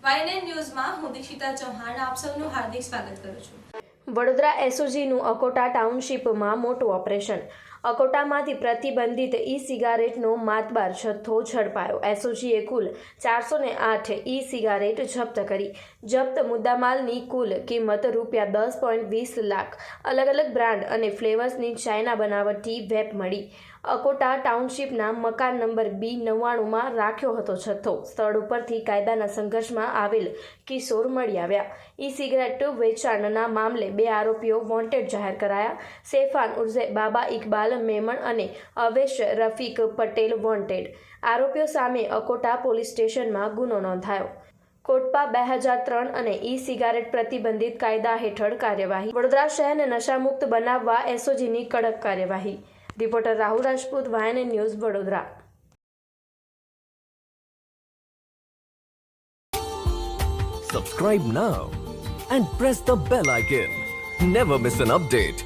YNN ન્યૂઝમાં હું દીક્ષિતા ચૌહાણ આપ સૌનું હાર્દિક સ્વાગત કરું છું. વડોદરા એસઓજીનું અકોટા ટાઉનશીપમાં મોટું ઓપરેશન. અકોટામાંથી પ્રતિબંધિત ઈ સિગારેટનો માતબાર જથ્થો ઝડપાયો. એસઓજીએ કુલ 408 ઈ સિગારેટ જપ્ત કરી. જપ્ત મુદ્દામાલની કુલ કિંમત ₹10.20 લાખ. અલગ અલગ બ્રાન્ડ અને ફ્લેવર્સની ચાઇના બનાવટી વેપ મળી. અકોટા ટાઉનશીપના મકાન નંબર B99માં રાખ્યો હતો જથ્થો. સ્થળ ઉપરથી કાયદાના સંઘર્ષમાં આવેલ કિશોર મળી આવ્યા. ઈ સિગારેટ વેચાણના મામલે 2 આરોપીઓ વોન્ટેડ જાહેર કરાયા. સેફાન ઉર્ફે બાબા ઇકબાલ મેમણ અને અવેશ રફીક પટેલ વોન્ટેડ. આરોપીઓ સામે અકોટા પોલીસ સ્ટેશનમાં ગુનો નોંધાયો. કોટપા 2003 અને ઈ સિગારેટ પ્રતિબંધિત કાયદા હેઠળ કાર્યવાહી. વડોદરા શહેરને નશામુક્ત બનાવવા એસઓજીની કડક કાર્યવાહી. Reporter Rahul Rajput, YNN news, Vadodara. Subscribe now and press the bell icon. Never miss an update.